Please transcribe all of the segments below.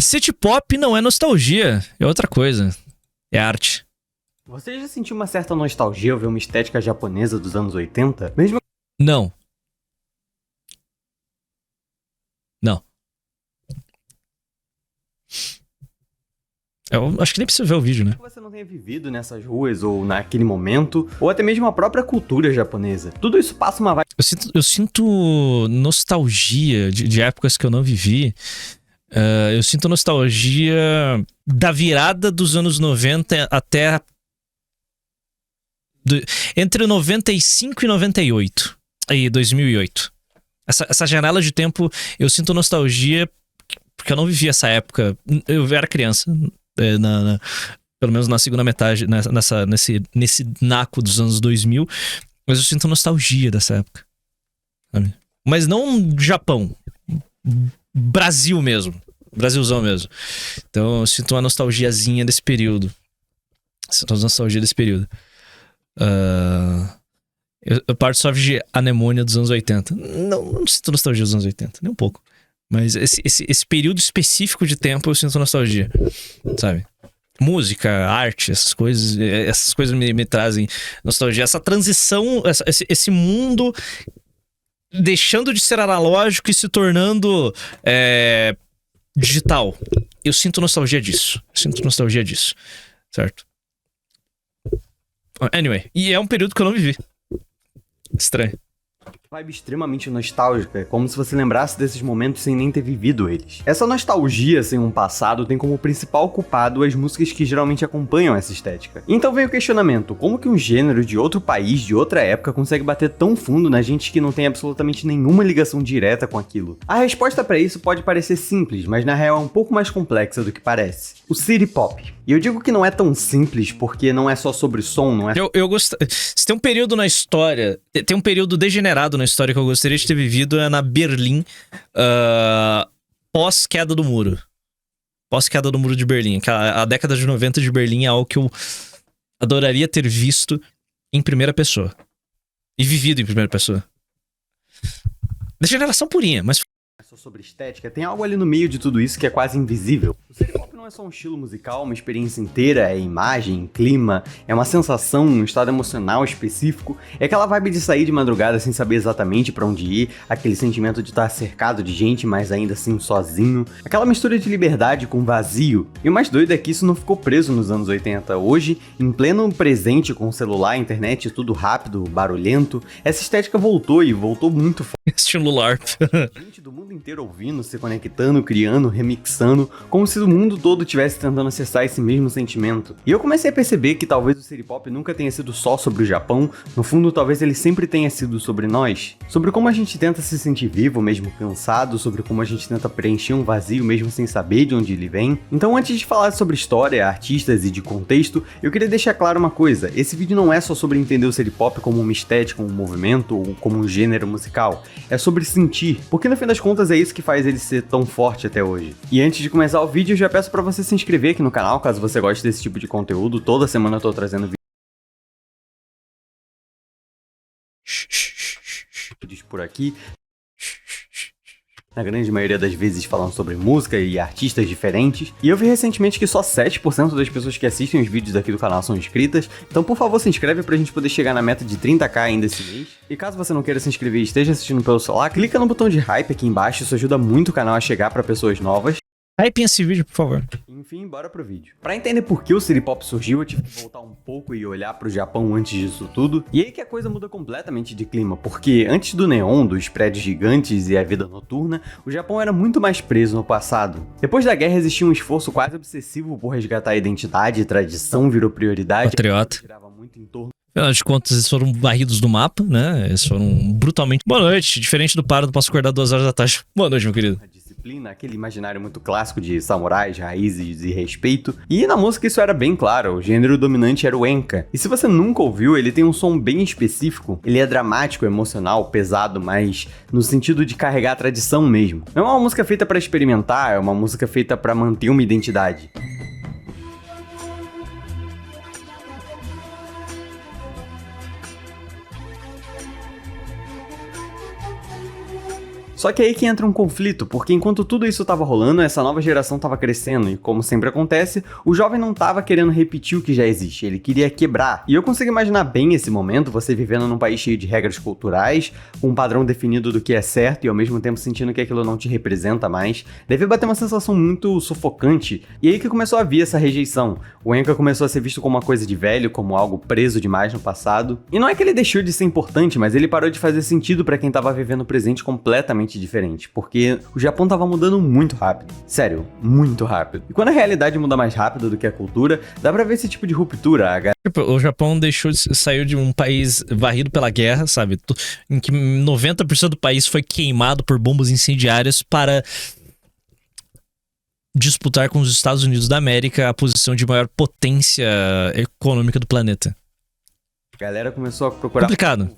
City Pop não é nostalgia, é outra coisa. É arte. Você já sentiu uma certa nostalgia ao ver uma estética japonesa dos anos 80? Mesmo Não. Não. Eu acho que nem precisa ver o vídeo, né? que você não tenha vivido nessas ruas ou naquele momento, ou até mesmo a própria cultura japonesa. Tudo isso passa uma vibe Eu sinto nostalgia de épocas que eu não vivi. Eu sinto nostalgia da virada dos anos 90 até... entre 95 e 98. Aí, 2008. Essa janela de tempo, eu sinto nostalgia porque eu não vivi essa época. Eu era criança, pelo menos na segunda metade, nesse naco dos anos 2000. Mas eu sinto nostalgia dessa época. Sabe? Mas não Japão. Brasil mesmo. Brasilzão mesmo. Então eu sinto uma nostalgiazinha desse período. Sinto uma nostalgia desse período. Eu parto só de Anemônia dos anos 80. Não sinto nostalgia dos anos 80, nem um pouco. Mas esse período específico de tempo eu sinto nostalgia, sabe? Música, arte, essas coisas me trazem nostalgia. Essa transição, esse mundo deixando de ser analógico e se tornando digital. Eu sinto nostalgia disso. Certo? Anyway, e é um período que eu não vivi. Estranho. vibe extremamente nostálgica, como se você lembrasse desses momentos sem nem ter vivido eles. Essa nostalgia sem um passado tem como principal culpado as músicas que geralmente acompanham essa estética. Então vem o questionamento, como que um gênero de outro país, de outra época, consegue bater tão fundo na gente que não tem absolutamente nenhuma ligação direta com aquilo? A resposta para isso pode parecer simples, mas na real é um pouco mais complexa do que parece. O City Pop. E eu digo que não é tão simples porque não é só sobre som, não é... Eu gosto... Se tem um período na história, tem um período degenerado na história que eu gostaria de ter vivido, é na Berlim, pós-queda do muro. Pós-queda do muro de Berlim. A década de 90 de Berlim é algo que eu adoraria ter visto em primeira pessoa. E vivido em primeira pessoa. Degeneração purinha, mas... só sobre estética, tem algo ali no meio de tudo isso que é quase invisível. O City Pop não é só um estilo musical, uma experiência inteira, é imagem, clima, é uma sensação, um estado emocional específico, é aquela vibe de sair de madrugada sem saber exatamente pra onde ir, aquele sentimento de estar cercado de gente, mas ainda assim sozinho, aquela mistura de liberdade com vazio. E o mais doido é que isso não ficou preso nos anos 80. Hoje, em pleno presente com o celular, internet, tudo rápido, barulhento, essa estética voltou e voltou muito forte. Estilo LARP. Gente do mundo inteiro ouvindo, se conectando, criando, remixando, como se o mundo todo estivesse tentando acessar esse mesmo sentimento. E eu comecei a perceber que talvez o City Pop nunca tenha sido só sobre o Japão, no fundo talvez ele sempre tenha sido sobre nós, sobre como a gente tenta se sentir vivo mesmo cansado, sobre como a gente tenta preencher um vazio mesmo sem saber de onde ele vem. Então antes de falar sobre história, artistas e de contexto, eu queria deixar claro uma coisa, esse vídeo não é só sobre entender o City Pop como uma estética, um movimento ou como um gênero musical, é sobre sentir, porque no fim das contas é isso que faz ele ser tão forte até hoje. E antes de começar o vídeo, eu já peço pra você se inscrever aqui no canal, caso você goste desse tipo de conteúdo. Toda semana eu tô trazendo vídeos por aqui, na grande maioria das vezes falando sobre música e artistas diferentes. E eu vi recentemente que só 7% das pessoas que assistem os vídeos aqui do canal são inscritas, então por favor se inscreve pra gente poder chegar na meta de 30k ainda esse mês. E caso você não queira se inscrever e esteja assistindo pelo celular, clica no botão de hype aqui embaixo, isso ajuda muito o canal a chegar pra pessoas novas. Hype esse vídeo, por favor. Enfim, bora pro vídeo. Pra entender por que o City Pop surgiu, eu tive que voltar um pouco e olhar pro Japão antes disso tudo. E aí que a coisa muda completamente de clima, porque antes do neon, dos prédios gigantes e a vida noturna, o Japão era muito mais preso no passado. Depois da guerra existia um esforço quase obsessivo por resgatar a identidade, tradição virou prioridade. Patriota. Girava muito em torno. Afinal de contas, eles foram varridos do mapa, né? Eles foram brutalmente... Boa noite. Diferente do Pardo, posso acordar 2 horas da tarde. Boa noite, meu querido. Aquele imaginário muito clássico de samurais, raízes e respeito. E na música isso era bem claro, o gênero dominante era o enka. E se você nunca ouviu, ele tem um som bem específico. Ele é dramático, emocional, pesado, mas no sentido de carregar a tradição mesmo. Não é uma música feita para experimentar, é uma música feita para manter uma identidade. Só que aí que entra um conflito, porque enquanto tudo isso tava rolando, essa nova geração tava crescendo, e como sempre acontece, o jovem não tava querendo repetir o que já existe, ele queria quebrar. E eu consigo imaginar bem esse momento, você vivendo num país cheio de regras culturais, com um padrão definido do que é certo e ao mesmo tempo sentindo que aquilo não te representa mais. Deve bater uma sensação muito sufocante, e aí que começou a vir essa rejeição. O Enka começou a ser visto como uma coisa de velho, como algo preso demais no passado. E não é que ele deixou de ser importante, mas ele parou de fazer sentido pra quem tava vivendo o presente completamente diferente, porque o Japão tava mudando muito rápido. Sério, muito rápido. E quando a realidade muda mais rápido do que a cultura, dá pra ver esse tipo de ruptura. Tipo, o Japão saiu de um país varrido pela guerra, sabe? Em que 90% do país foi queimado por bombas incendiárias para disputar com os Estados Unidos da América a posição de maior potência econômica do planeta. A galera começou a procurar... Complicado.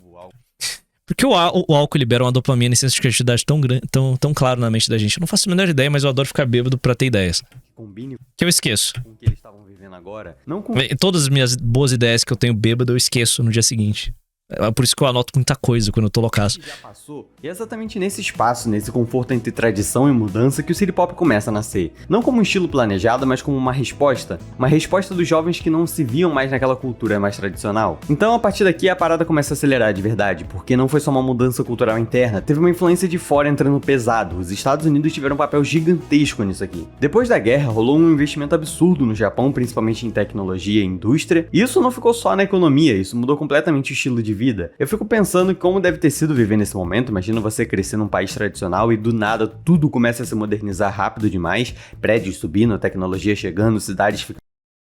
Porque o álcool libera uma dopamina e senso de criatividade tão claro na mente da gente. Eu não faço a menor ideia, mas eu adoro ficar bêbado pra ter ideias. Combine que eu esqueço. com o que eles estavam vivendo agora. Não com... Todas as minhas boas ideias que eu tenho bêbado, eu esqueço no dia seguinte. É por isso que eu anoto muita coisa quando eu tô loucaço. Já passou. E é exatamente nesse espaço, nesse conforto entre tradição e mudança que o City Pop começa a nascer. Não como um estilo planejado, mas como uma resposta. Uma resposta dos jovens que não se viam mais naquela cultura mais tradicional. Então, a partir daqui, a parada começa a acelerar de verdade, porque não foi só uma mudança cultural interna, teve uma influência de fora entrando pesado. Os Estados Unidos tiveram um papel gigantesco nisso aqui. Depois da guerra, rolou um investimento absurdo no Japão, principalmente em tecnologia e indústria. E isso não ficou só na economia, isso mudou completamente o estilo de vida. Eu fico pensando como deve ter sido viver nesse momento. Imagina você crescer num país tradicional e do nada tudo começa a se modernizar rápido demais, prédios subindo, tecnologia chegando, cidades ficando...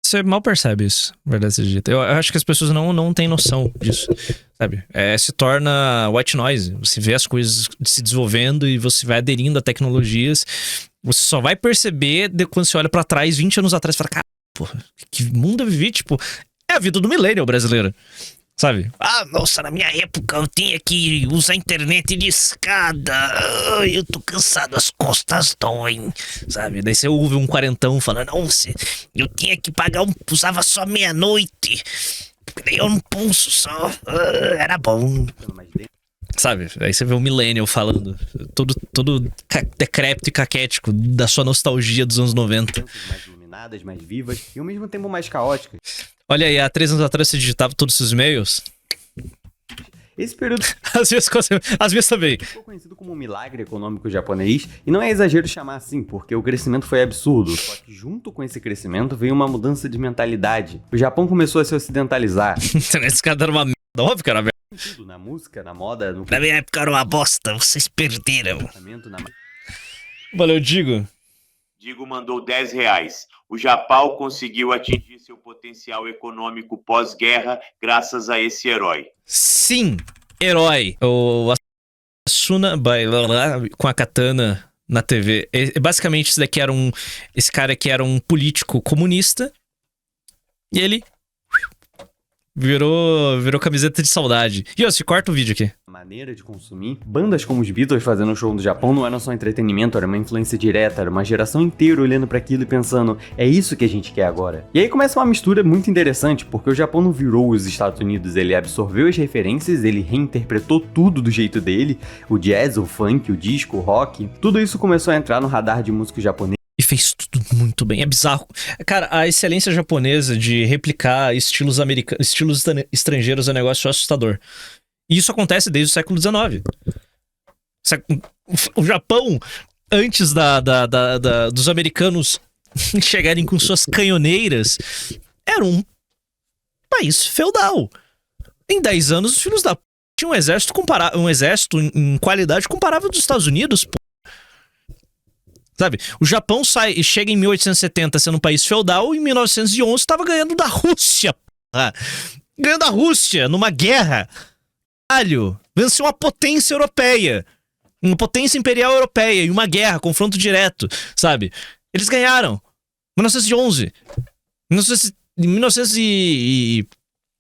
Você mal percebe isso, verdade seja dita. Eu acho que as pessoas não têm noção disso, sabe? Se torna white noise. Você vê as coisas se desenvolvendo e você vai aderindo a tecnologias. Você só vai perceber quando você olha pra trás, 20 anos atrás, e fala, cara, porra, que mundo eu vivi? Tipo, é a vida do millennial brasileiro. Sabe? Ah, nossa, na minha época eu tinha que usar internet de escada. Ai, eu tô cansado, as costas doem. Sabe? Daí você ouve um quarentão falando, nossa, eu tinha que pagar usava só meia-noite. Daí eu um pulso só. Era bom. Sabe? Aí você vê um millennial falando, todo decrépito e caquético da sua nostalgia dos anos 90. Mais iluminadas, mais vivas e ao mesmo tempo mais caóticas. Olha aí, há 3 anos atrás você digitava todos os seus e-mails? Esse período às vezes também. ficou conhecido como um milagre econômico japonês, e não é exagero chamar assim, porque o crescimento foi absurdo, só que junto com esse crescimento veio uma mudança de mentalidade. O Japão começou a se ocidentalizar. Esse cara era uma merda, óbvio que era merda. Tudo, na música, na moda, no... Na minha época era uma bosta, vocês perderam. Na... Valeu, Digo. Digo mandou R$10. O Japão conseguiu atingir seu potencial econômico pós-guerra graças a esse herói. Sim, herói. O Asuna com a katana na TV. Basicamente, esse cara aqui era um político comunista. E ele virou camiseta de saudade. E ó, se corta o vídeo aqui. Maneira de consumir. Bandas como os Beatles fazendo show no Japão não eram só entretenimento, era uma influência direta, era uma geração inteira olhando para aquilo e pensando, é isso que a gente quer agora. E aí começa uma mistura muito interessante, porque o Japão não virou os Estados Unidos, ele absorveu as referências, ele reinterpretou tudo do jeito dele, o jazz, o funk, o disco, o rock, tudo isso começou a entrar no radar de músico japonês. E fez tudo muito bem. É bizarro. Cara, a excelência japonesa de replicar estilos estrangeiros é um negócio assustador. E isso acontece desde o século XIX. O Japão, antes dos americanos chegarem com suas canhoneiras, era um país feudal. Em 10 anos, os filhos da p... tinham um exército em qualidade comparável dos Estados Unidos, pô. Sabe? O Japão chega em 1870 sendo um país feudal e em 1911 estava ganhando da Rússia. Porra. Ganhando da Rússia numa guerra. Caralho. Venceu uma potência europeia. Uma potência imperial europeia em uma guerra, confronto direto. Sabe? Eles ganharam. 1911.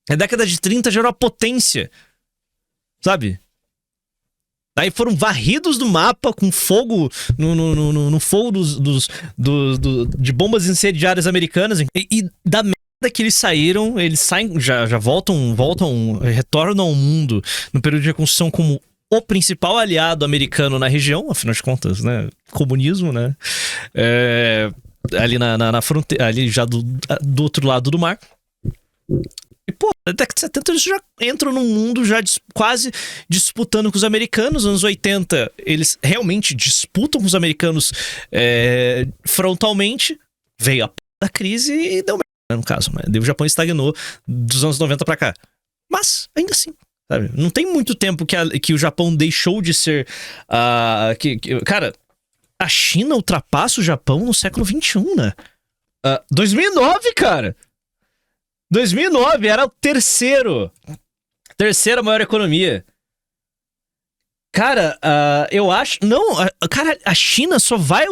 Na década de 30 já era uma potência. Sabe? Daí foram varridos do mapa com fogo no fogo de bombas incendiárias americanas. E da merda que eles saíram, eles saem, já voltam, retornam ao mundo no período de reconstrução como o principal aliado americano na região, afinal de contas, né? Comunismo, né? Ali na fronteira, ali já do outro lado do mar. E, pô, na década de 70 eles já entram num mundo já quase disputando com os americanos. Nos anos 80, eles realmente disputam com os americanos frontalmente. Veio a p da crise e deu merda, no caso. Né? O Japão estagnou dos anos 90 pra cá. Mas, ainda assim, sabe? Não tem muito tempo que o Japão deixou de ser... cara, a China ultrapassa o Japão no século XXI, né? 2009, cara! 2009 era o terceira maior economia. Cara, eu acho... Não, cara, a China só vai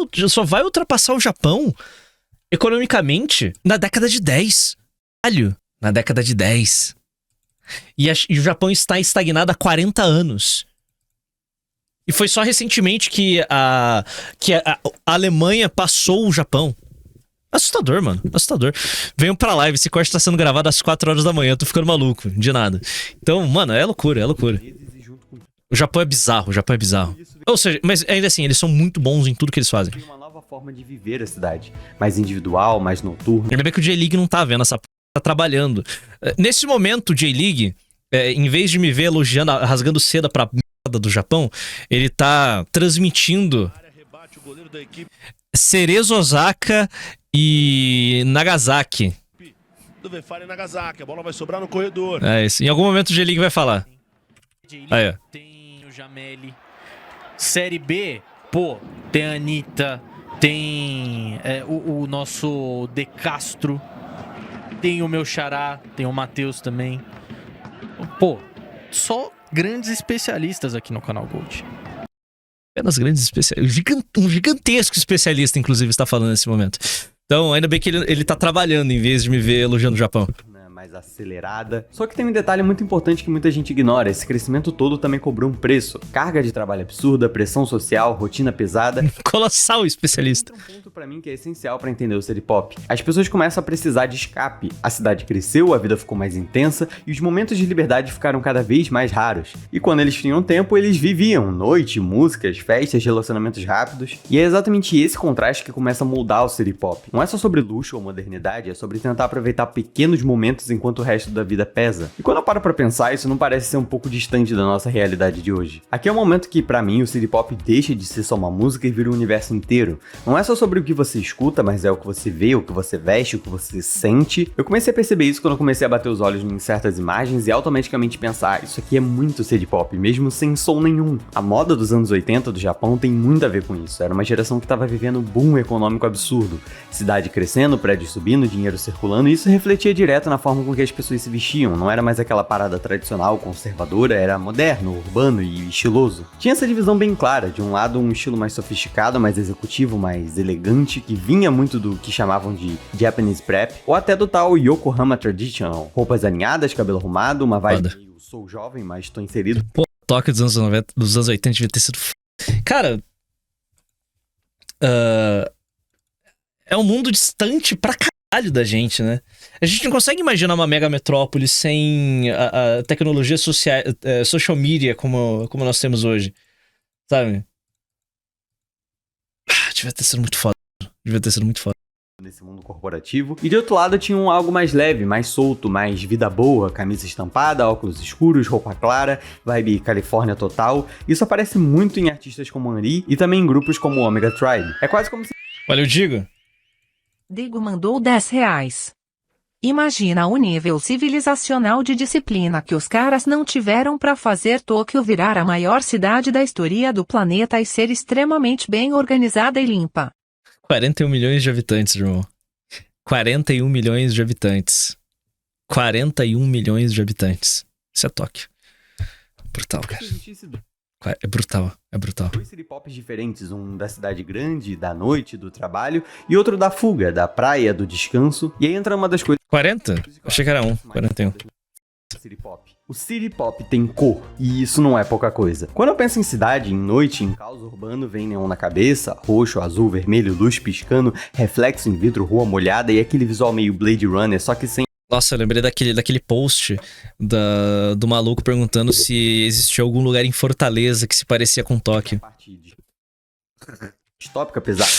ultrapassar o Japão economicamente na década de 10. Na década de 10. E o Japão está estagnado há 40 anos. E foi só recentemente que a Alemanha passou o Japão. Assustador, mano. Assustador. Venham pra live. Esse corte tá sendo gravado às 4 horas da manhã. Eu tô ficando maluco. De nada. Então, mano, é loucura, é loucura. O Japão é bizarro, o Japão é bizarro. Ou seja, mas ainda assim, eles são muito bons em tudo que eles fazem. Tem uma nova forma de viver a cidade. Mais individual, mais noturno. Ainda bem que o J-League não tá vendo essa p... Tá trabalhando. Nesse momento, o J-League, em vez de me ver elogiando, rasgando seda pra merda do Japão, ele tá transmitindo Cerezo Osaka e Nagasaki. Do Vefari Nagasaki, a bola vai sobrar no corredor. É isso. Em algum momento o J-League vai falar. Aí, ó. Tem o Jameli. Série B, pô, tem a Anitta, tem o nosso De Castro, tem o meu xará, tem o Matheus também. Pô, só grandes especialistas aqui no canal Gold. Apenas grandes especialistas. Um gigantesco especialista, inclusive, está falando nesse momento. Então, ainda bem que ele tá trabalhando em vez de me ver elogiando o Japão. Mais acelerada. Só que tem um detalhe muito importante que muita gente ignora. Esse crescimento todo também cobrou um preço. Carga de trabalho absurda, pressão social, rotina pesada. Colossal especialista. Tem um ponto pra mim que é essencial pra entender o city pop. As pessoas começam a precisar de escape. A cidade cresceu, a vida ficou mais intensa e os momentos de liberdade ficaram cada vez mais raros. E quando eles tinham tempo, eles viviam noite, músicas, festas, relacionamentos rápidos. E é exatamente esse contraste que começa a moldar o city pop. Não é só sobre luxo ou modernidade, é sobre tentar aproveitar pequenos momentos enquanto o resto da vida pesa. E quando eu paro pra pensar, isso não parece ser um pouco distante da nossa realidade de hoje. Aqui é o momento que, pra mim, o city pop deixa de ser só uma música e vira um universo inteiro. Não é só sobre o que você escuta, mas é o que você vê, o que você veste, o que você sente. Eu comecei a perceber isso quando eu comecei a bater os olhos em certas imagens e automaticamente pensar, isso aqui é muito city pop, mesmo sem som nenhum. A moda dos anos 80 do Japão tem muito a ver com isso. Era uma geração que estava vivendo um boom econômico absurdo. Cidade crescendo, prédios subindo, dinheiro circulando, e isso refletia direto na forma com que as pessoas se vestiam. Não era mais aquela parada tradicional, conservadora, era moderno, urbano e estiloso. Tinha essa divisão bem clara, de um lado um estilo mais sofisticado, mais executivo, mais elegante, que vinha muito do que chamavam de Japanese Prep, ou até do tal Yokohama Traditional. Roupas alinhadas, cabelo arrumado, uma vibe meio sou jovem, mas tô inserido. Pô, Tóquio dos anos 90, dos anos 80 devia ter sido... Cara... é um mundo distante pra caralho da gente, né? A gente não consegue imaginar uma mega metrópole sem a tecnologia social media como nós temos hoje, sabe? Devia ter sido muito foda. Devia ter sido muito foda. Nesse mundo corporativo. E de outro lado tinha algo mais leve, mais solto, mais vida boa, camisa estampada, óculos escuros, roupa clara, vibe Califórnia total. Isso aparece muito em artistas como Henry e também em grupos como Omega Tribe. É quase como se... Olha, eu digo. Digo mandou R$10. Imagina o nível civilizacional de disciplina que os caras não tiveram pra fazer Tóquio virar a maior cidade da história do planeta e ser extremamente bem organizada e limpa. 41 milhões de habitantes, irmão. 41 milhões de habitantes. 41 milhões de habitantes. Isso é Tóquio. Brutal, cara. É brutal, é brutal. Dois city pops diferentes, um da cidade grande, da noite, do trabalho, e outro da fuga, da praia, do descanso. E aí entra uma das coisas... 40? Achei que era 41. City pop. O city pop tem cor, e isso não é pouca coisa. Quando eu penso em cidade, em noite, em caos urbano, vem neon na cabeça, roxo, azul, vermelho, luz piscando, reflexo em vidro, rua molhada e aquele visual meio Blade Runner, só que sem Nossa, eu lembrei daquele post do maluco perguntando se existia algum lugar em Fortaleza que se parecia com Tóquio. Parte distópica pesada.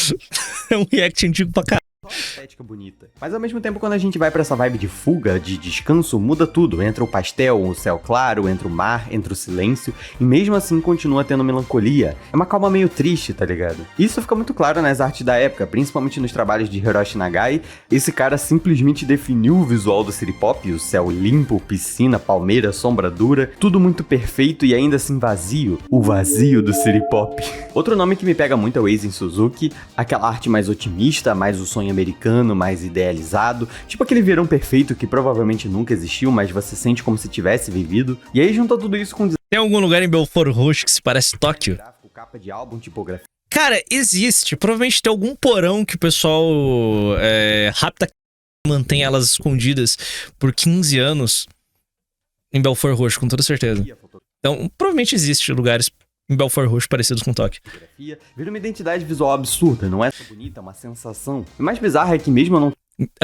É um react antigo pra caralho. Só uma estética bonita. Mas ao mesmo tempo, quando a gente vai pra essa vibe de fuga, de descanso, muda tudo. Entra o pastel, o céu claro, entra o mar, entra o silêncio. E mesmo assim continua tendo melancolia. É uma calma meio triste, tá ligado? Isso fica muito claro nas artes da época, principalmente nos trabalhos de Hiroshi Nagai. Esse cara simplesmente definiu o visual do City Pop. O céu limpo, piscina, palmeira, sombra dura. Tudo muito perfeito e ainda assim vazio. O vazio do City Pop. Outro nome que me pega muito é o Eizen Suzuki. Aquela arte mais otimista, mais o sonho americano, mais idealizado, tipo aquele verão perfeito que provavelmente nunca existiu, mas você sente como se tivesse vivido. E aí junta tudo isso com Tem algum lugar em Belfort Roxo que se parece Tóquio? gráfico, capa de álbum, tipografia. Cara, existe. Provavelmente tem algum porão que o pessoal rapta, mantém elas escondidas por 15 anos em Belfort Roxo, com toda certeza. Então, provavelmente existe lugares em Belfort Roxo parecidos com Tóquio. Vira uma identidade visual absurda, não é só bonita, é uma sensação. O mais bizarro é que mesmo eu não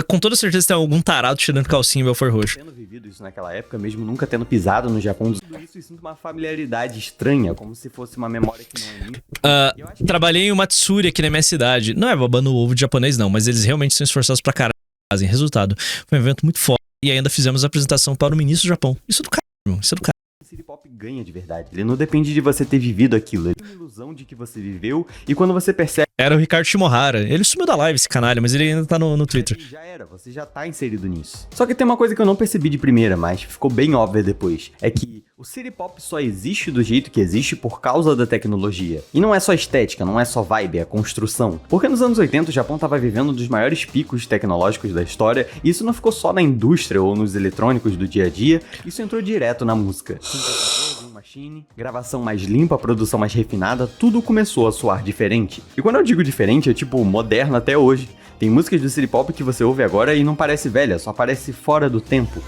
Com toda certeza tem algum tarado tirando calcinha em Belfort Roxo. tendo vivido isso naquela época, mesmo nunca tendo pisado no Japão, tudo isso eu sinto uma familiaridade estranha, como se fosse uma memória que não é minha. Eu acho que Trabalhei em uma Matsuri aqui na minha cidade. Não é babando o ovo de japonês, não, mas eles realmente são esforçados pra caralho. Fazem resultado. Foi um evento muito foda. E ainda fizemos a apresentação para o ministro do Japão. Isso é do caralho, irmão. Isso é do caralho. o City Pop ganha de verdade. Ele não depende de você ter vivido aquilo. Ele tem uma ilusão de que você viveu, e quando você percebe, Era o Ricardo Shimohara. Ele sumiu da live, esse canalha, mas ele ainda tá no Twitter. já era, você já tá inserido nisso. Só que tem uma coisa que eu não percebi de primeira, mas ficou bem óbvia depois. É que o City Pop só existe do jeito que existe por causa da tecnologia. E não é só estética, não é só vibe, é construção. Porque nos anos 80 o Japão tava vivendo um dos maiores picos tecnológicos da história, e isso não ficou só na indústria ou nos eletrônicos do dia a dia, isso entrou direto na música. Machine, gravação mais limpa, produção mais refinada, tudo começou a soar diferente. E quando eu digo diferente, é tipo moderno até hoje. Tem músicas do City Pop que você ouve agora e não parece velha, só parece fora do tempo.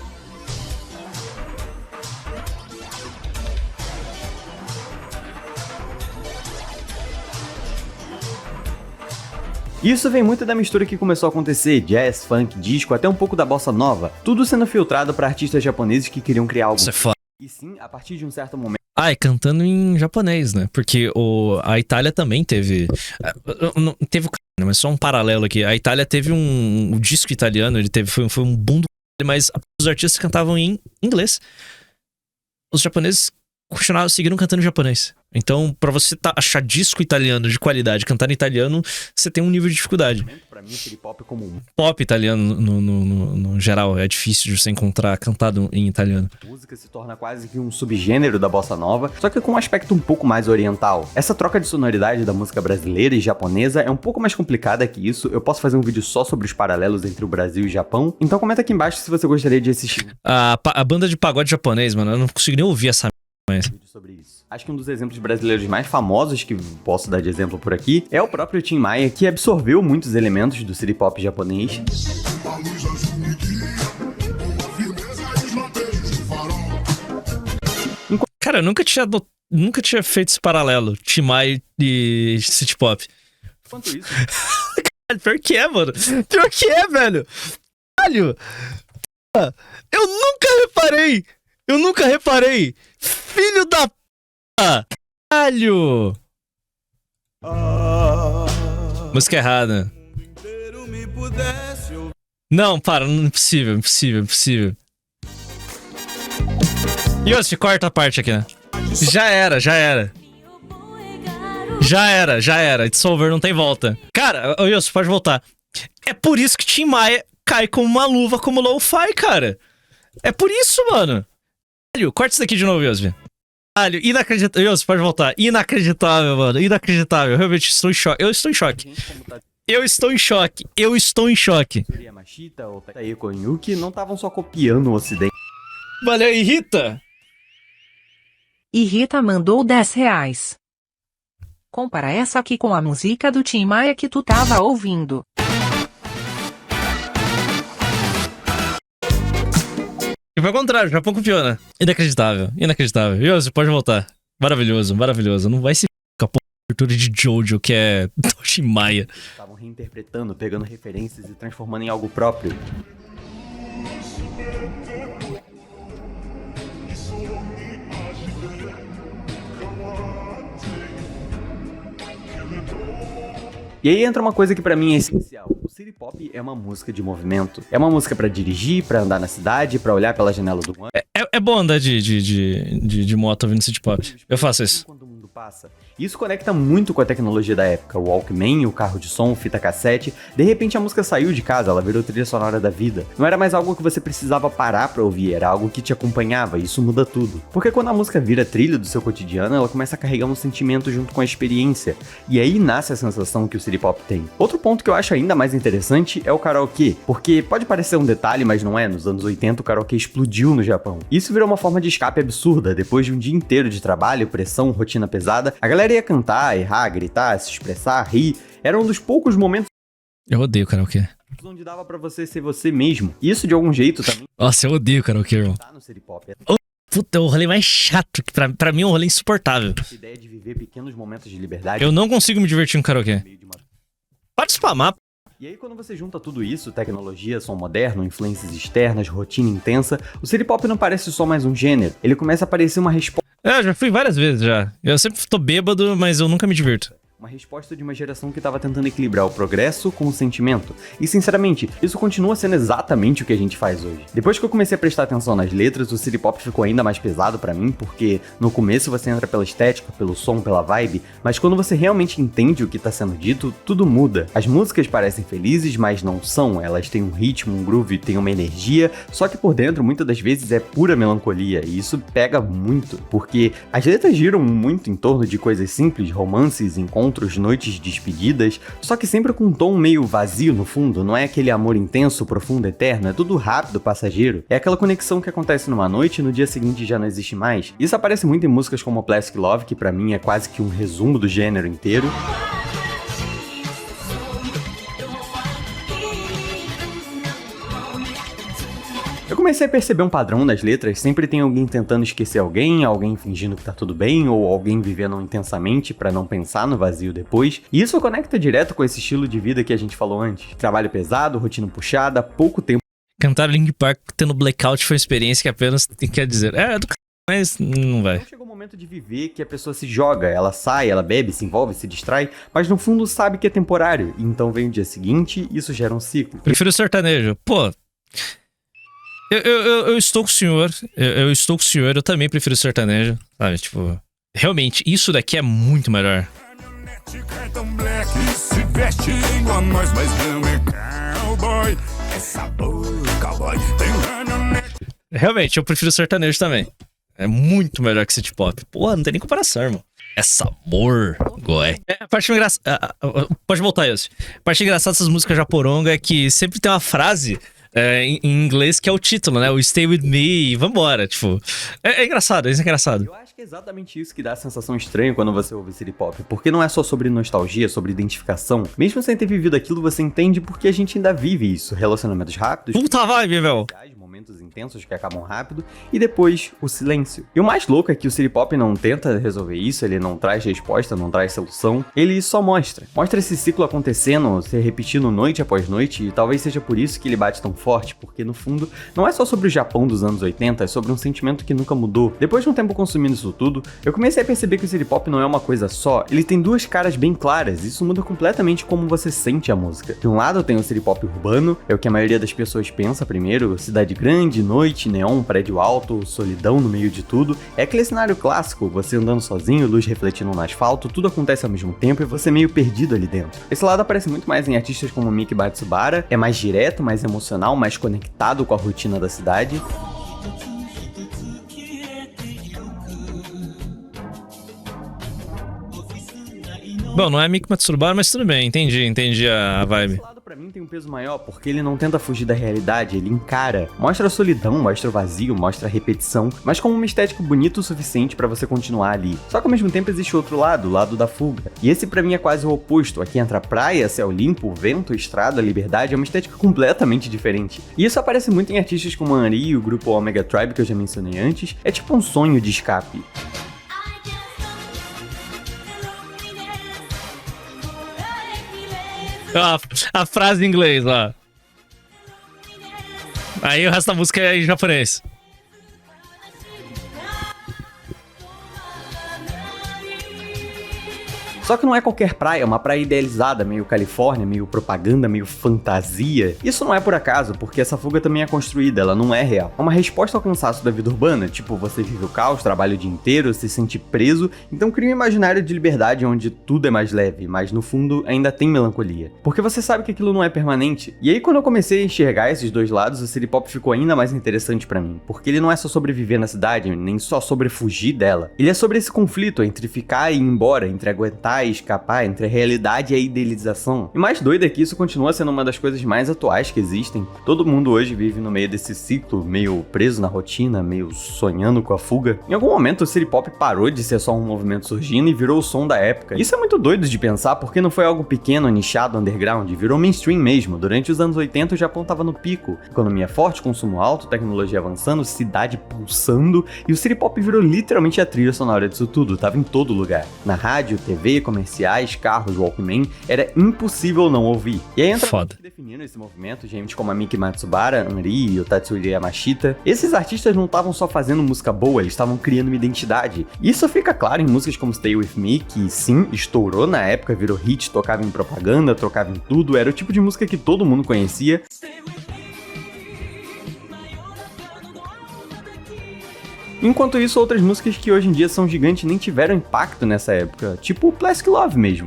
Isso vem muito da mistura que começou a acontecer, jazz, funk, disco, até um pouco da bossa nova, tudo sendo filtrado para artistas japoneses que queriam criar algo. Isso é foda. E sim, a partir de um certo momento, Ah, e cantando em japonês, né? Porque a Itália também teve. Não teve o cara, mas só um paralelo aqui. A Itália teve o disco italiano, ele teve, foi um boom do caralho, mas os artistas cantavam em inglês. Os japoneses seguiram cantando em japonês. Então, pra você achar disco italiano de qualidade, cantar em italiano, você tem um nível de dificuldade. pra mim, o City Pop como Pop italiano, no geral, é difícil de você encontrar cantado em italiano. música se torna quase que um subgênero da bossa nova, só que com um aspecto um pouco mais oriental. Essa troca de sonoridade da música brasileira e japonesa é um pouco mais complicada que isso. Eu posso fazer um vídeo só sobre os paralelos entre o Brasil e o Japão, então comenta aqui embaixo se você gostaria de assistir A banda de pagode japonês, mano, eu não consigo nem ouvir essa um vídeo sobre isso. Acho que um dos exemplos brasileiros mais famosos que posso dar de exemplo por aqui é o próprio Tim Maia, que absorveu muitos elementos do City Pop japonês. Cara, eu nunca tinha feito esse paralelo, Tim Maia e City Pop. Enquanto isso, Pior que é, mano. Pior que é, velho. Caralho. Eu nunca reparei. Filho da p. Caralho. Música errada. Não, para, não é impossível, impossível. Yoshi, corta a parte aqui, né? Já era. It's over, não tem volta. Cara, Yoshi, pode voltar. É por isso que Tim Maia cai como uma luva como lo-fi, cara. É por isso, mano. Caralho, corta isso daqui de novo, Yoshi. Caralho, inacreditável. Yoshi, pode voltar. Inacreditável, mano. Inacreditável. Realmente estou em choque. Eu estou em choque. Yamashita ou Taeko Yuki não estavam só copiando o ocidente. Valeu, e Rita? E Rita mandou R$10. Compara essa aqui com a música do Tim Maia que tu tava ouvindo. E foi ao contrário, o Japão copiou, né? Inacreditável. Yoshi, pode voltar. Maravilhoso. Não vai se com a cultura de Jojo, que é do Tim Maia. Estavam reinterpretando, pegando referências e transformando em algo próprio. E aí entra uma coisa que pra mim é essencial. O City Pop é uma música de movimento. É uma música pra dirigir, pra andar na cidade, pra olhar pela janela do ônibus. É bom andar de moto ouvindo City Pop. Eu faço isso. Quando o mundo passa. Isso conecta muito com a tecnologia da época. O Walkman, o carro de som, fita cassete. De repente a música saiu de casa, ela virou trilha sonora da vida. Não era mais algo que você precisava parar pra ouvir, era algo que te acompanhava, e isso muda tudo. Porque quando a música vira trilha do seu cotidiano, ela começa a carregar um sentimento junto com a experiência. E aí nasce a sensação que o City Pop tem. Outro ponto que eu acho ainda mais interessante é o karaokê. Porque pode parecer um detalhe, mas não é. Nos anos 80 o karaokê explodiu no Japão. Isso virou uma forma de escape absurda. Depois de um dia inteiro de trabalho, pressão, rotina pesada, a galera ia cantar, errar, gritar, se expressar, rir. Era um dos poucos momentos Eu odeio karaokê. onde dava pra você ser você mesmo. E isso de algum jeito também Nossa, eu odeio karaokê, irmão. tá no City Pop. Puta, é o rolê mais chato. Que pra mim é um rolê insuportável. Essa ideia de viver pequenos momentos de liberdade. Eu não consigo me divertir em karaokê. no meio de uma... Para de spamar. E aí quando você junta tudo isso, tecnologia, som moderno, influências externas, rotina intensa, o City Pop não parece só mais um gênero. Ele começa a parecer uma resposta. Eu já fui várias vezes já. Eu sempre tô bêbado, mas eu nunca me divirto. Uma resposta de uma geração que estava tentando equilibrar o progresso com o sentimento. E sinceramente, isso continua sendo exatamente o que a gente faz hoje. Depois que eu comecei a prestar atenção nas letras, o City Pop ficou ainda mais pesado pra mim, porque no começo você entra pela estética, pelo som, pela vibe, mas quando você realmente entende o que tá sendo dito, tudo muda. As músicas parecem felizes, mas não são. Elas têm um ritmo, um groove, têm uma energia, só que por dentro muitas das vezes é pura melancolia, e isso pega muito, porque as letras giram muito em torno de coisas simples, romances, encontros, noites de despedidas, só que sempre com um tom meio vazio no fundo. Não é aquele amor intenso, profundo, eterno, é tudo rápido, passageiro. É aquela conexão que acontece numa noite e no dia seguinte já não existe mais. Isso aparece muito em músicas como Plastic Love, que pra mim é quase que um resumo do gênero inteiro. Eu comecei a perceber um padrão nas letras, sempre tem alguém tentando esquecer alguém, alguém fingindo que tá tudo bem, ou alguém vivendo intensamente pra não pensar no vazio depois. E isso conecta direto com esse estilo de vida que a gente falou antes. Trabalho pesado, rotina puxada, pouco tempo. Cantar Linkin Park tendo blackout foi uma experiência que apenas quer dizer. É do c... mas não vai. Então chegou o momento de viver que a pessoa se joga, ela sai, ela bebe, se envolve, se distrai, mas no fundo sabe que é temporário. E então vem o dia seguinte e isso gera um ciclo. Prefiro sertanejo. Pô... Eu estou com o senhor, eu estou com o senhor, eu também prefiro sertanejo, sabe, tipo, realmente, isso daqui é muito melhor. Realmente, eu prefiro sertanejo também, é muito melhor que City Pop, porra, não tem nem comparação, irmão. É sabor, goi. A parte engraçada, pode voltar, Yossi. A parte engraçada dessas músicas japoronga é que sempre tem uma frase... em inglês que é o título, né? O Stay With Me e vambora, tipo... É engraçado, isso é engraçado. Eu acho que é exatamente isso que dá a sensação estranha quando você ouve City Pop, porque não é só sobre nostalgia, sobre identificação. Mesmo sem ter vivido aquilo, você entende porque a gente ainda vive isso. Relacionamentos rápidos... Puta vibe, meu! Momentos intensos que acabam rápido, e depois o silêncio. E o mais louco é que o City Pop não tenta resolver isso, ele não traz resposta, não traz solução, ele só mostra. Mostra esse ciclo acontecendo, se repetindo noite após noite, e talvez seja por isso que ele bate tão forte, porque no fundo, não é só sobre o Japão dos anos 80, é sobre um sentimento que nunca mudou. Depois de um tempo consumindo isso tudo, eu comecei a perceber que o City Pop não é uma coisa só, ele tem duas caras bem claras, isso muda completamente como você sente a música. De um lado tem o City Pop urbano, é o que a maioria das pessoas pensa primeiro, cidade grande, noite, neon, prédio alto, solidão no meio de tudo. É aquele cenário clássico, você andando sozinho, luz refletindo no asfalto, tudo acontece ao mesmo tempo e você meio perdido ali dentro. Esse lado aparece muito mais em artistas como Miki Matsubara, é mais direto, mais emocional, mais conectado com a rotina da cidade. Bom, não é Miki Matsubara, mas tudo bem, entendi a vibe. Esse lado pra mim tem um peso maior porque ele não tenta fugir da realidade, ele encara. Mostra a solidão, mostra o vazio, mostra a repetição, mas com uma estética bonita o suficiente pra você continuar ali. Só que ao mesmo tempo existe outro lado, o lado da fuga. E esse pra mim é quase o oposto. Aqui entra praia, céu limpo, vento, estrada, liberdade, é uma estética completamente diferente. E isso aparece muito em artistas como a Anri e o grupo Omega Tribe que eu já mencionei antes. É tipo um sonho de escape. A frase em inglês lá. Aí o resto da música é em japonês. Só que não é qualquer praia, é uma praia idealizada, meio Califórnia, meio propaganda, meio fantasia. Isso não é por acaso, porque essa fuga também é construída, ela não é real. É uma resposta ao cansaço da vida urbana, tipo, você vive o caos, trabalha o dia inteiro, se sente preso, então cria um imaginário de liberdade onde tudo é mais leve, mas no fundo ainda tem melancolia. Porque você sabe que aquilo não é permanente. E aí quando eu comecei a enxergar esses dois lados, o City Pop ficou ainda mais interessante pra mim, porque ele não é só sobre viver na cidade, nem só sobre fugir dela. Ele é sobre esse conflito entre ficar e ir embora, entre aguentar e escapar, entre a realidade e a idealização. E mais doido é que isso continua sendo uma das coisas mais atuais que existem. Todo mundo hoje vive no meio desse ciclo, meio preso na rotina, meio sonhando com a fuga. Em algum momento o City Pop parou de ser só um movimento surgindo e virou o som da época. Isso é muito doido de pensar porque não foi algo pequeno, nichado, underground, virou mainstream mesmo. Durante os anos 80 o Japão tava no pico. Economia forte, consumo alto, tecnologia avançando, cidade pulsando, e o City Pop virou literalmente a trilha sonora disso tudo, tava em todo lugar. Na rádio, TV, comerciais, carros, Walkman, era impossível não ouvir. E aí entra Foda. que definiram esse movimento, gente como a Miki Matsubara, Anri e o Tatsuri Yamashita. Esses artistas não estavam só fazendo música boa, eles estavam criando uma identidade. Isso fica claro em músicas como Stay With Me, que sim, estourou na época, virou hit, tocava em propaganda, tocava em tudo, era o tipo de música que todo mundo conhecia. Enquanto isso, outras músicas que hoje em dia são gigantes nem tiveram impacto nessa época, tipo Plastic Love mesmo.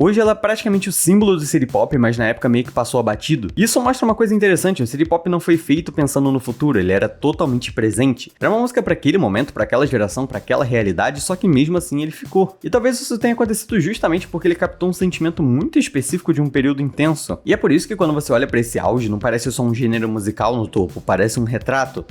Hoje ela é praticamente o símbolo do City Pop, mas na época meio que passou abatido. Isso mostra uma coisa interessante, o City Pop não foi feito pensando no futuro, ele era totalmente presente. Era uma música para aquele momento, para aquela geração, para aquela realidade, só que mesmo assim ele ficou. E talvez isso tenha acontecido justamente porque ele captou um sentimento muito específico de um período intenso. E é por isso que quando você olha para esse auge, não parece só um gênero musical no topo, parece um retrato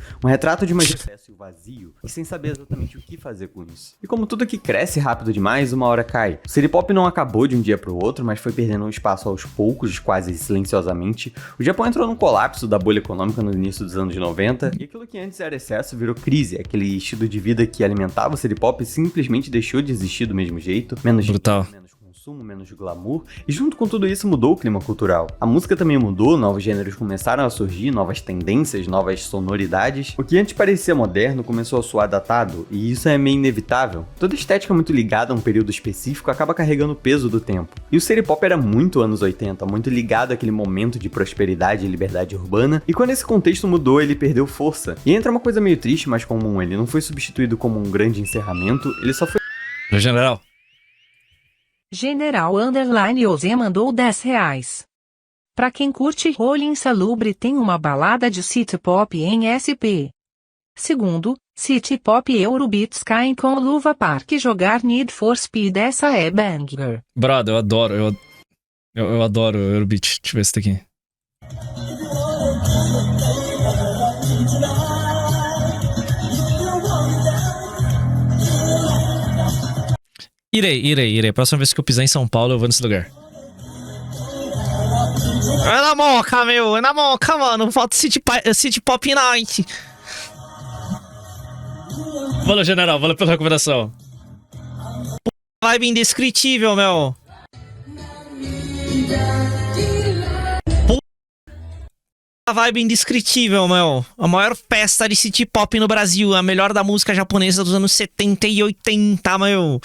de uma excesso e vazio, e sem saber exatamente o que fazer com isso. E como tudo que cresce rápido demais, uma hora cai. O City Pop não acabou de um dia pro outro, mas foi perdendo um espaço aos poucos, quase silenciosamente. O Japão entrou num colapso da bolha econômica no início dos anos 90, e aquilo que antes era excesso virou crise. Aquele estilo de vida que alimentava o City Pop simplesmente deixou de existir do mesmo jeito. Menos Brutal. menos consumo, menos glamour, e junto com tudo isso mudou o clima cultural. A música também mudou, novos gêneros começaram a surgir, novas tendências, novas sonoridades. O que antes parecia moderno começou a soar datado, e isso é meio inevitável. Toda estética muito ligada a um período específico acaba carregando o peso do tempo. E o City Pop era muito anos 80, muito ligado àquele momento de prosperidade e liberdade urbana, e quando esse contexto mudou, ele perdeu força. E entra uma coisa meio triste, mas comum, ele não foi substituído como um grande encerramento, ele só foi... General. General Underline Ozê mandou R$10. Pra quem curte role insalubre tem uma balada de City Pop em SP. Segundo, City Pop e Eurobeats caem com luva Park jogar Need for Speed, essa é banger. Brother, eu adoro o Eurobeat. Deixa eu ver se tá aqui. Irei. Próxima vez que eu pisar em São Paulo, eu vou nesse lugar. É na moca, meu. É na moca, mano. Falta City Pop Night. Valeu, general. Valeu pela recomendação. Vibe indescritível, meu. Vibe indescritível, meu. A maior festa de City Pop no Brasil. A melhor da música japonesa dos anos 70 e 80, meu.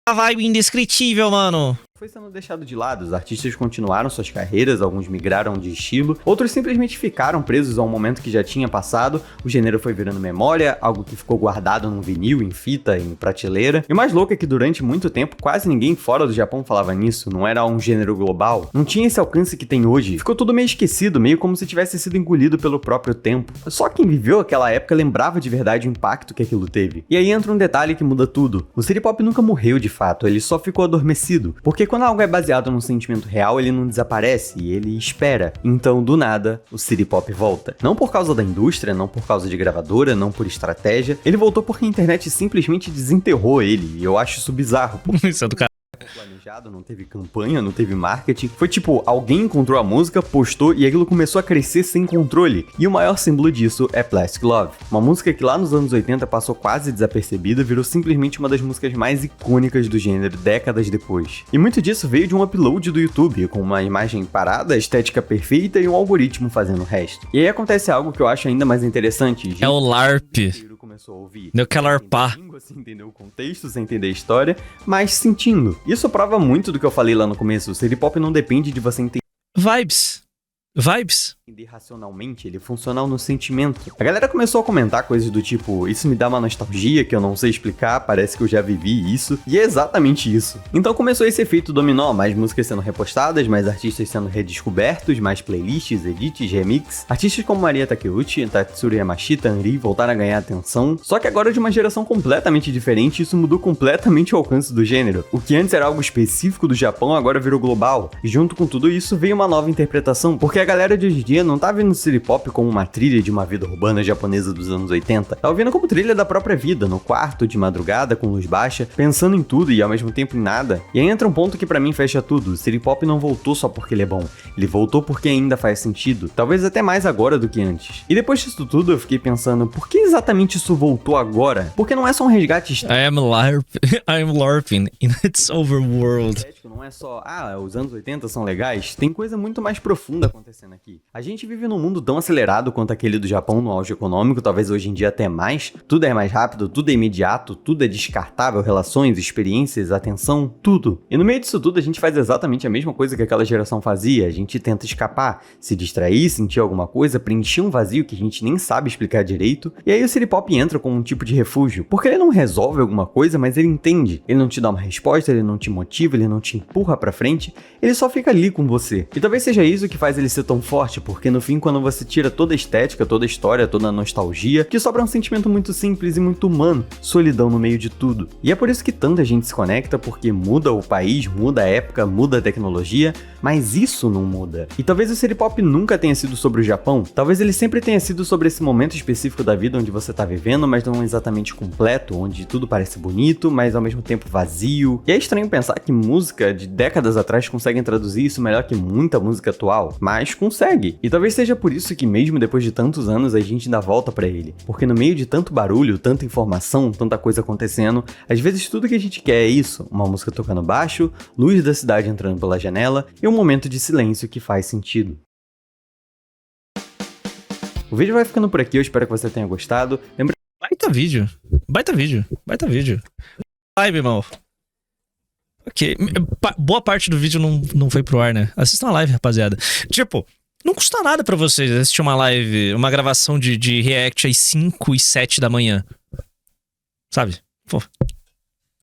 A vibe indescritível, mano. Foi sendo deixado de lado, os artistas continuaram suas carreiras, alguns migraram de estilo, outros simplesmente ficaram presos a um momento que já tinha passado, o gênero foi virando memória, algo que ficou guardado num vinil, em fita, em prateleira. E o mais louco é que durante muito tempo quase ninguém fora do Japão falava nisso, não era um gênero global, não tinha esse alcance que tem hoje, ficou tudo meio esquecido, meio como se tivesse sido engolido pelo próprio tempo. Só quem viveu aquela época lembrava de verdade o impacto que aquilo teve. E aí entra um detalhe que muda tudo, o City Pop nunca morreu de fato, ele só ficou adormecido, porque quando algo é baseado num sentimento real, ele não desaparece, e ele espera. Então, do nada, o City Pop volta. Não por causa da indústria, não por causa de gravadora, não por estratégia, ele voltou porque a internet simplesmente desenterrou ele, e eu acho isso bizarro. Isso é do cara. planejado, não teve campanha, não teve marketing. Foi tipo, alguém encontrou a música, postou e aquilo começou a crescer sem controle. E o maior símbolo disso é Plastic Love. Uma música que lá nos anos 80 passou quase desapercebida, virou simplesmente uma das músicas mais icônicas do gênero décadas depois. E muito disso veio de um upload do YouTube, com uma imagem parada, estética perfeita e um algoritmo fazendo o resto. E aí acontece algo que eu acho ainda mais interessante. É o LARP. Começou a ouvir. Eu quero larpar. Sem entender o contexto, sem entender a história, mas sentindo. Isso prova muito do que eu falei lá no começo. O City Pop não depende de você entender Vibes. racionalmente, ele é funcional no sentimento. A galera começou a comentar coisas do tipo, isso me dá uma nostalgia que eu não sei explicar, parece que eu já vivi isso, e é exatamente isso. Então começou esse efeito dominó, mais músicas sendo repostadas, mais artistas sendo redescobertos, mais playlists, edits, remix. Artistas como Maria Takeuchi, Tatsuro Yamashita, Anri voltaram a ganhar atenção, só que agora de uma geração completamente diferente, isso mudou completamente o alcance do gênero. O que antes era algo específico do Japão, agora virou global, e junto com tudo isso veio uma nova interpretação, porque a galera de hoje em dia não tá vendo o City Pop como uma trilha de uma vida urbana japonesa dos anos 80, tá ouvindo como trilha da própria vida, no quarto, de madrugada, com luz baixa, pensando em tudo e ao mesmo tempo em nada. E aí entra um ponto que pra mim fecha tudo, o City Pop não voltou só porque ele é bom, ele voltou porque ainda faz sentido, talvez até mais agora do que antes. E depois disso tudo eu fiquei pensando, por que exatamente isso voltou agora? Porque não é só um resgate I am LARPing in its overworld. não é só, os anos 80 são legais, tem coisa muito mais profunda acontecendo aqui. A gente vive num mundo tão acelerado quanto aquele do Japão no auge econômico, talvez hoje em dia até mais. Tudo é mais rápido, tudo é imediato, tudo é descartável, relações, experiências, atenção, tudo. E no meio disso tudo a gente faz exatamente a mesma coisa que aquela geração fazia, a gente tenta escapar, se distrair, sentir alguma coisa, preencher um vazio que a gente nem sabe explicar direito, e aí o City Pop entra como um tipo de refúgio, porque ele não resolve alguma coisa, mas ele entende, ele não te dá uma resposta, ele não te motiva, ele não te empurra pra frente, ele só fica ali com você. E talvez seja isso que faz ele ser tão forte, porque no fim, quando você tira toda a estética, toda a história, toda a nostalgia, que sobra um sentimento muito simples e muito humano, solidão no meio de tudo. E é por isso que tanta gente se conecta, porque muda o país, muda a época, muda a tecnologia, mas isso não muda. E talvez o City Pop nunca tenha sido sobre o Japão, talvez ele sempre tenha sido sobre esse momento específico da vida onde você tá vivendo, mas não exatamente completo, onde tudo parece bonito, mas ao mesmo tempo vazio. E é estranho pensar que música de décadas atrás conseguem traduzir isso melhor que muita música atual, mas consegue. E talvez seja por isso que mesmo depois de tantos anos a gente dá volta pra ele, porque no meio de tanto barulho, tanta informação, tanta coisa acontecendo, às vezes tudo que a gente quer é isso, uma música tocando baixo, luz da cidade entrando pela janela e um momento de silêncio que faz sentido. O vídeo vai ficando por aqui, eu espero que você tenha gostado. Baita vídeo. Vibe, irmão. Ok. Boa parte do vídeo não foi pro ar, né? Assistam a live, rapaziada. Tipo, não custa nada pra vocês assistir uma live, uma gravação de react às 5 e 7 da manhã. Sabe? Pô,